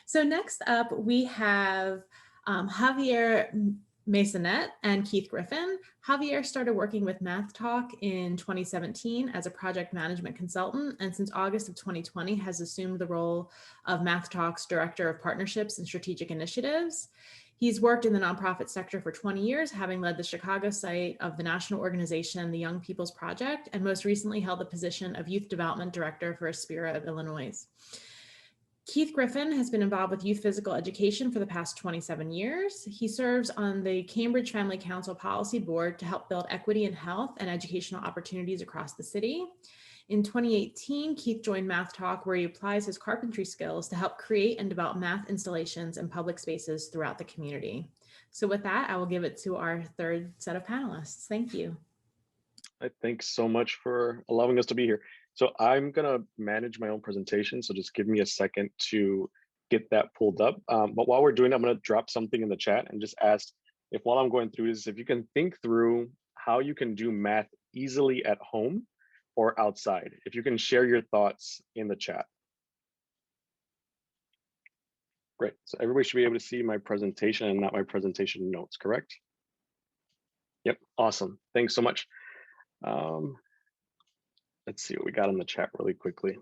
So next up, we have Javier Maisonet and Keith Griffin. Javier started working with MathTalk in 2017 as a project management consultant, and since August of 2020 has assumed the role of MathTalk's Director of Partnerships and Strategic Initiatives. He's worked in the nonprofit sector for 20 years, having led the Chicago site of the national organization, the Young People's Project, and most recently held the position of Youth Development Director for Aspira of Illinois. Keith Griffin has been involved with youth physical education for the past 27 years. He serves on the Cambridge Family Council Policy Board to help build equity in health and educational opportunities across the city. In 2018, Keith joined MathTalk, where he applies his carpentry skills to help create and develop math installations in public spaces throughout the community. So with that, I will give it to our third set of panelists. Thank you. Thanks so much for allowing us to be here. So I'm gonna manage my own presentation, so just give me a second to get that pulled up. But while we're doing it, I'm gonna drop something in the chat and just ask if while I'm going through this, if you can think through how you can do math easily at home or outside. If you can share your thoughts in the chat. Great, so everybody should be able to see my presentation and not my presentation notes, correct? Yep, awesome, thanks so much. Let's see what we got in the chat really quickly.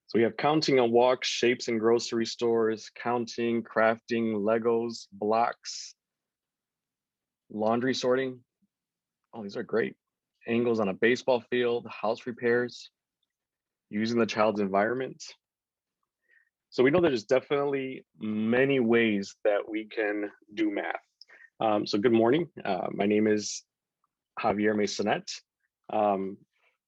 So we have counting on walks, shapes in grocery stores, counting, crafting, Legos, blocks, laundry sorting. Oh, these are great. Angles on a baseball field, house repairs, using the child's environment. So we know there's definitely many ways that we can do math. So good morning. My name is Javier Maisonet,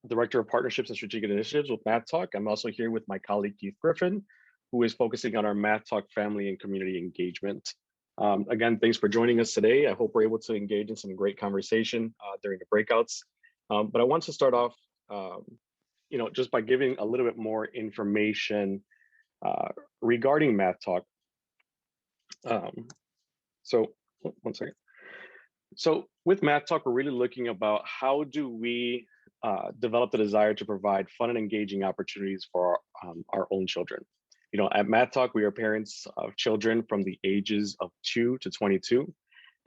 Director of Partnerships and Strategic Initiatives with MathTalk. I'm also here with my colleague, Keith Griffin, who is focusing on our MathTalk family and community engagement. Again, thanks for joining us today. I hope we're able to engage in some great conversation during the breakouts. But I want to start off, just by giving a little bit more information regarding MathTalk. One second. So with MathTalk, we're really looking about how do we develop the desire to provide fun and engaging opportunities for our own children. At MathTalk, we are parents of children from the ages of 2 to 22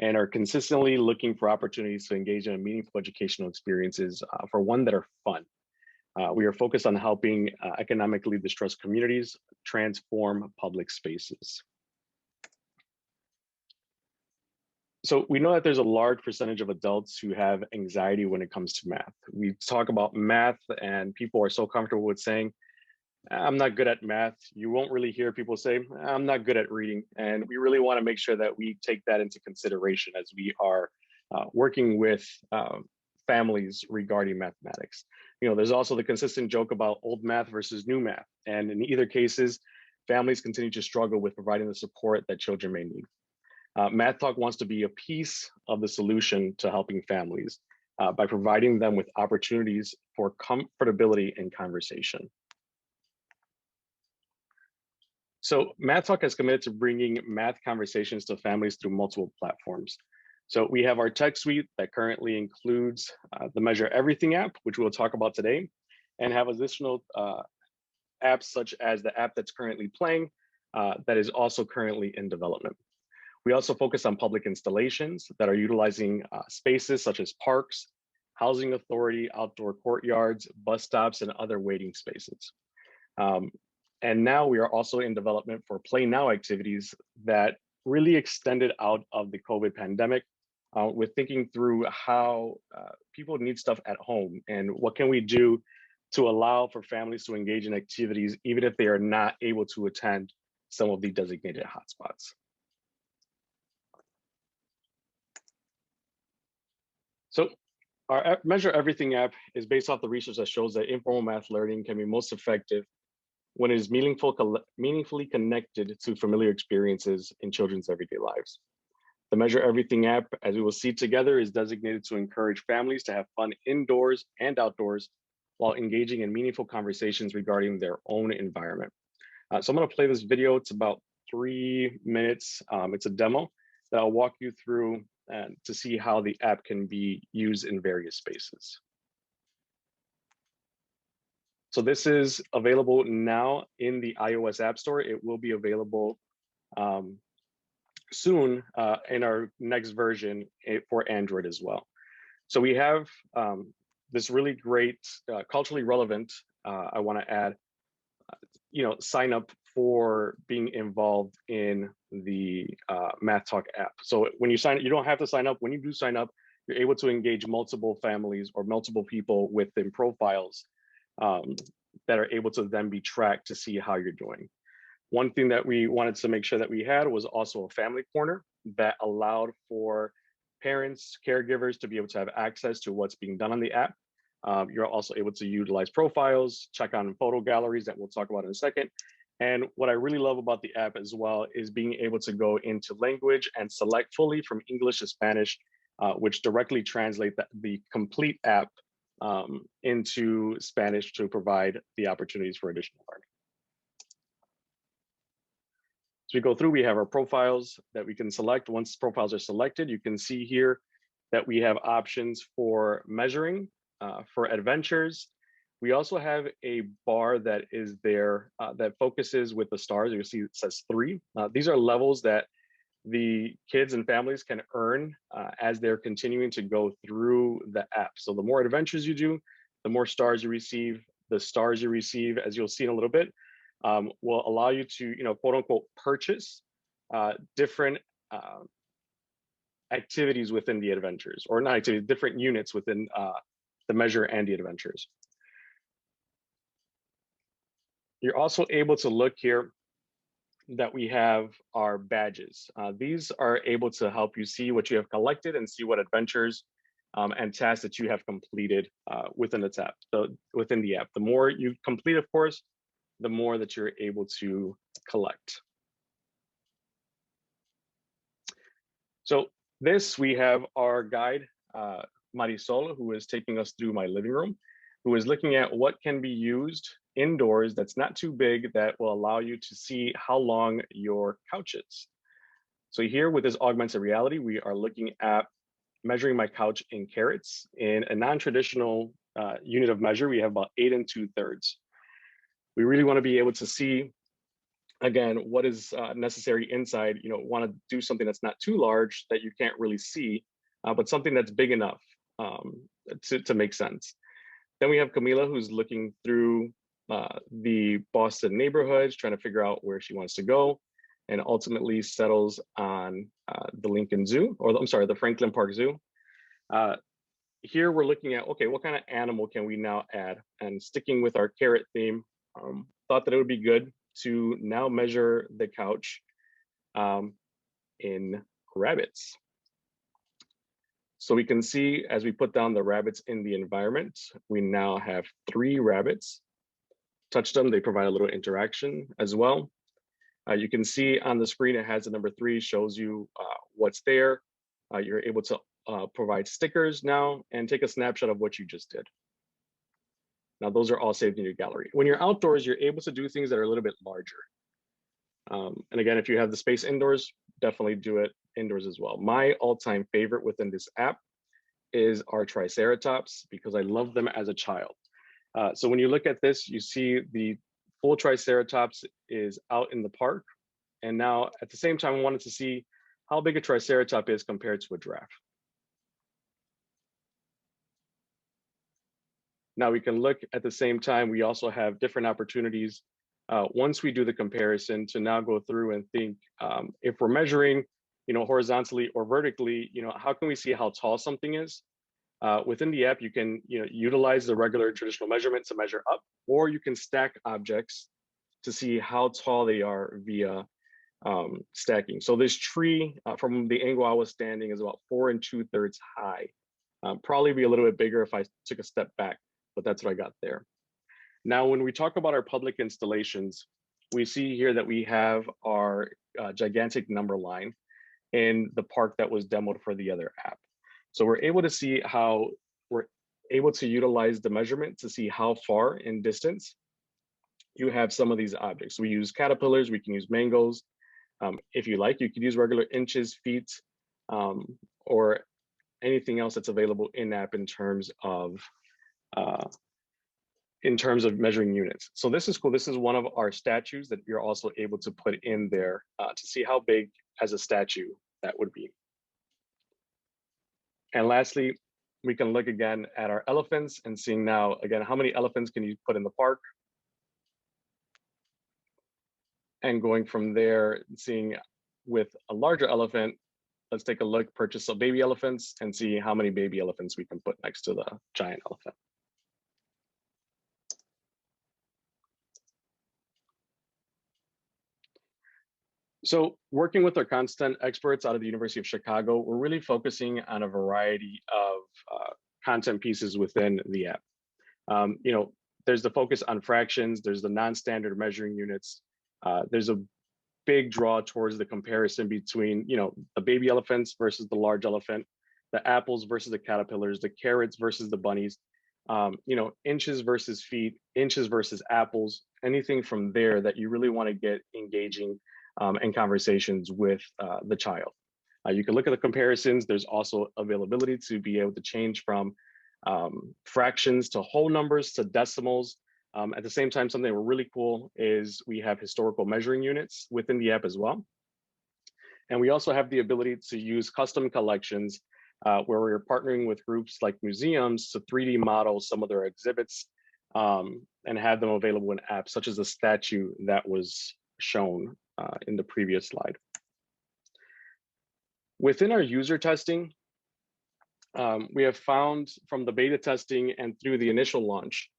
and are consistently looking for opportunities to engage in meaningful educational experiences for one that are fun. We are focused on helping economically distressed communities transform public spaces. So we know that there's a large percentage of adults who have anxiety when it comes to math. We talk about math and people are so comfortable with saying, I'm not good at math. You won't really hear people say, I'm not good at reading. And we really want to make sure that we take that into consideration as we are working with families regarding mathematics. There's also the consistent joke about old math versus new math. And in either cases, families continue to struggle with providing the support that children may need. MathTalk wants to be a piece of the solution to helping families by providing them with opportunities for comfortability and conversation. So MathTalk has committed to bringing math conversations to families through multiple platforms. So we have our tech suite that currently includes the Measure Everything app, which we'll talk about today, and have additional apps such as the app that's currently playing that is also currently in development. We also focus on public installations that are utilizing spaces such as parks, housing authority, outdoor courtyards, bus stops, and other waiting spaces. And now we are also in development for Play Now activities that really extended out of the COVID pandemic with thinking through how people need stuff at home and what can we do to allow for families to engage in activities even if they are not able to attend some of the designated hotspots. So our Measure Everything app is based off the research that shows that informal math learning can be most effective when it is meaningfully connected to familiar experiences in children's everyday lives. The Measure Everything app, as we will see together, is designated to encourage families to have fun indoors and outdoors while engaging in meaningful conversations regarding their own environment. So I'm gonna play this video. It's about 3 minutes. It's a demo that I'll walk you through to see how the app can be used in various spaces. So this is available now in the iOS App Store. It will be available soon in our next version for Android as well. So we have this really great, culturally relevant, I want to add, sign up for being involved in the MathTalk app. So when you sign up, you don't have to sign up. When you do sign up, you're able to engage multiple families or multiple people within profiles that are able to then be tracked to see how you're doing. One thing that we wanted to make sure that we had was also a family corner that allowed for parents, caregivers to be able to have access to what's being done on the app. You're also able to utilize profiles, check on photo galleries that we'll talk about in a second. And what I really love about the app as well is being able to go into language and select fully from English to Spanish, which directly translate the complete app into Spanish to provide the opportunities for additional learning. So we go through, we have our profiles that we can select. Once profiles are selected, you can see here that we have options for measuring, for adventures. We also have a bar that is there that focuses with the stars. You see it says 3. These are levels that the kids and families can earn as they're continuing to go through the app. So the more adventures you do, the more stars you receive. The stars you receive, as you'll see in a little bit, will allow you to, quote unquote, purchase different activities within the adventures, or not activities, different units within the measure and the adventures. You're also able to look here that we have our badges. These are able to help you see what you have collected and see what adventures and tasks that you have completed within the app. The more you complete, of course, the more that you're able to collect. So we have our guide, Marisol, who is taking us through my living room, who is looking at what can be used indoors that's not too big that will allow you to see how long your couch is. So here with this augmented reality, we are looking at measuring my couch in carats. In a non-traditional unit of measure, we have about 8 2/3. We really want to be able to see, again, what is necessary inside. Want to do something that's not too large that you can't really see, but something that's big enough to make sense. Then we have Camila, who's looking through the Boston neighborhoods, trying to figure out where she wants to go, and ultimately settles on the Lincoln Zoo, or I'm sorry, the Franklin Park Zoo. Here we're looking at, okay, what kind of animal can we now add? And sticking with our carrot theme, thought that it would be good to now measure the couch in rabbits. So we can see as we put down the rabbits in the environment, we now have 3 rabbits. Touch them, they provide a little interaction as well. You can see on the screen, it has the number 3, shows you what's there. You're able to provide stickers now and take a snapshot of what you just did. Now, those are all saved in your gallery. When you're outdoors, you're able to do things that are a little bit larger. And again, if you have the space indoors, definitely do it indoors as well. My all-time favorite within this app is our Triceratops, because I loved them as a child. So when you look at this, you see the full Triceratops is out in the park. And now at the same time, I wanted to see how big a Triceratops is compared to a giraffe. Now we can look at the same time, we also have different opportunities once we do the comparison to now go through and think, if we're measuring, horizontally or vertically, how can we see how tall something is? Within the app, you can utilize the regular traditional measurement to measure up, or you can stack objects to see how tall they are via stacking. So this tree from the angle I was standing is about 4 2/3 high. Probably be a little bit bigger if I took a step back, but that's what I got there. Now, when we talk about our public installations, we see here that we have our gigantic number line in the park that was demoed for the other app. So we're able to see how we're able to utilize the measurement to see how far in distance you have some of these objects. We use caterpillars, we can use mangoes. If you like, you could use regular inches, feet, or anything else that's available in app in terms of in terms of measuring units. So this is cool. This is one of our statues that you're also able to put in there to see how big as a statue that would be. And lastly, we can look again at our elephants and seeing now, again, how many elephants can you put in the park? And going from there, seeing with a larger elephant, let's take a look, purchase some baby elephants and see how many baby elephants we can put next to the giant elephant. So working with our content experts out of the University of Chicago, we're really focusing on a variety of content pieces within the app. You know, there's the focus on fractions, there's the non-standard measuring units, there's a big draw towards the comparison between, you know, the baby elephants versus the large elephant, the apples versus the caterpillars, the carrots versus the bunnies, you know, inches versus feet, inches versus apples, anything from there that you really want to get engaging and conversations with the child. You can look at the comparisons. There's also availability to be able to change from fractions to whole numbers to decimals. At the same time, something really cool is we have historical measuring units within the app as well. And we also have the ability to use custom collections where we're partnering with groups like museums to 3D model some of their exhibits and have them available in apps, such as the statue that was shown in the previous slide. Within our user testing, we have found from the beta testing and through the initial launch,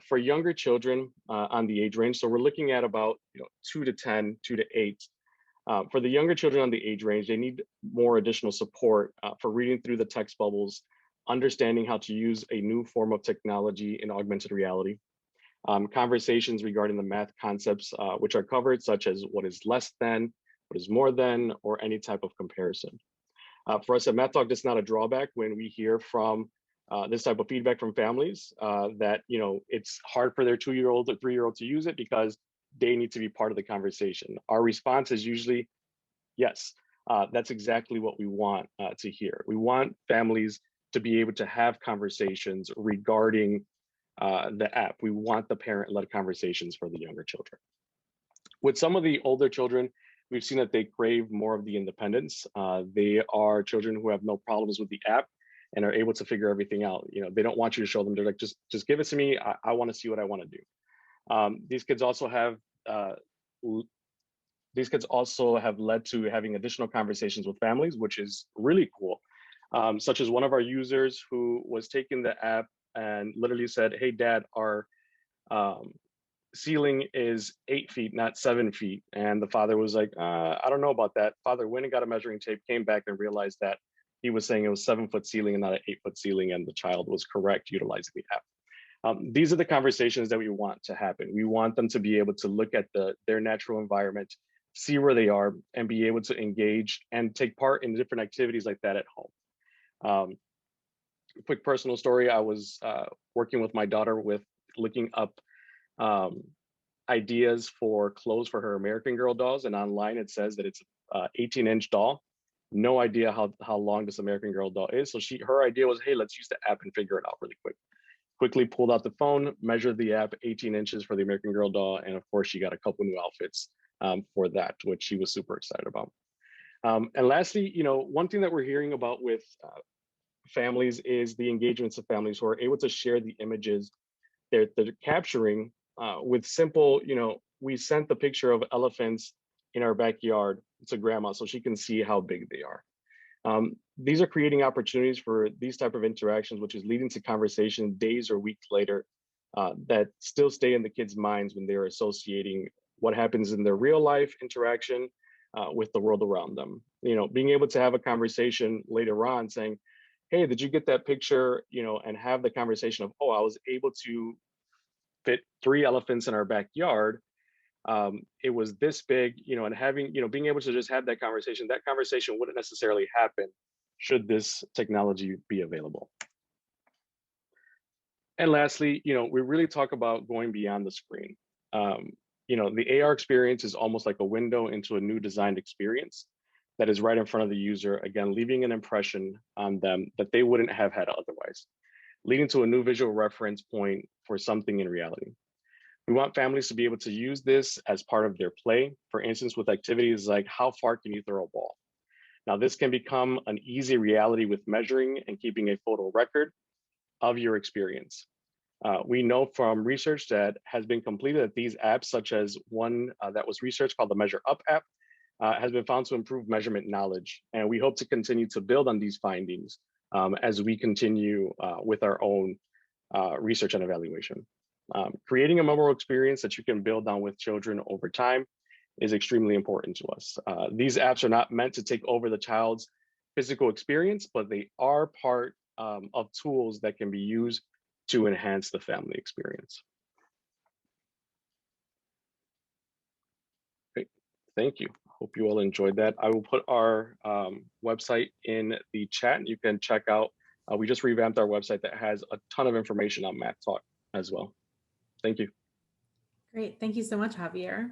for younger children on the age range, so we're looking at about 2 to 10, 2 to 8. For the younger children on the age range, they need more additional support for reading through the text bubbles, understanding how to use a new form of technology in augmented reality, conversations regarding the math concepts which are covered, such as what is less than, what is more than, or any type of comparison. For us at MathTalk, that's not a drawback when we hear from this type of feedback from families that it's hard for their 2-year-old or 3-year-old to use it because they need to be part of the conversation. Our response is usually, yes, that's exactly what we want to hear. We want families to be able to have conversations regarding the app. We want the parent-led conversations for the younger children. With some of the older children, we've seen that they crave more of the independence. They are children who have no problems with the app and are able to figure everything out. They don't want you to show them. They're like, just give it to me. I want to see what I want to do. These kids also have led to having additional conversations with families, which is really cool. Such as one of our users who was taking the app and literally said, "Hey, Dad, our ceiling is 8 feet, not 7 feet." And the father was like, "I don't know about that." Father went and got a measuring tape, came back and realized that he was saying it was 7-foot ceiling and not an 8-foot ceiling, and the child was correct utilizing the app. These are the conversations that we want to happen. We want them to be able to look at their natural environment, see where they are, and be able to engage and take part in different activities like that at home. Quick personal story, I was working with my daughter with looking up ideas for clothes for her American Girl dolls, and online it says that it's an 18-inch doll. No idea how long this American Girl doll is. So her idea was, hey, let's use the app and figure it out really quick. Quickly pulled out the phone, measured the app, 18 inches for the American Girl doll. And of course, she got a couple new outfits for that, which she was super excited about. And lastly, one thing that we're hearing about with families is the engagements of families who are able to share the images they're capturing with simple, we sent the picture of elephants in our backyard to grandma so she can see how big they are. These are creating opportunities for these type of interactions, which is leading to conversation days or weeks later that still stay in the kids' minds when they're associating what happens in their real life interaction with the world around them. Being able to have a conversation later on saying, "Hey, did you get that picture?" And have the conversation of, "Oh, I was able to fit 3 elephants in our backyard. It was this big," and having, being able to just have that conversation wouldn't necessarily happen should this technology be available. And lastly, we really talk about going beyond the screen. The AR experience is almost like a window into a new designed experience that is right in front of the user, again, leaving an impression on them that they wouldn't have had otherwise. leading to a new visual reference point for something in reality. We want families to be able to use this as part of their play, for instance, with activities like how far can you throw a ball? Now, this can become an easy reality with measuring and keeping a photo record of your experience. We know from research that has been completed that these apps, such as one that was researched called the Measure Up app, has been found to improve measurement knowledge. And we hope to continue to build on these findings as we continue with our own research and evaluation. Creating a memorable experience that you can build on with children over time is extremely important to us. These apps are not meant to take over the child's physical experience, but they are part of tools that can be used to enhance the family experience. Great, thank you. Hope you all enjoyed that. I will put our website in the chat. You can check out, we just revamped our website that has a ton of information on MathTalk as well. Thank you. Great, thank you so much, Javier.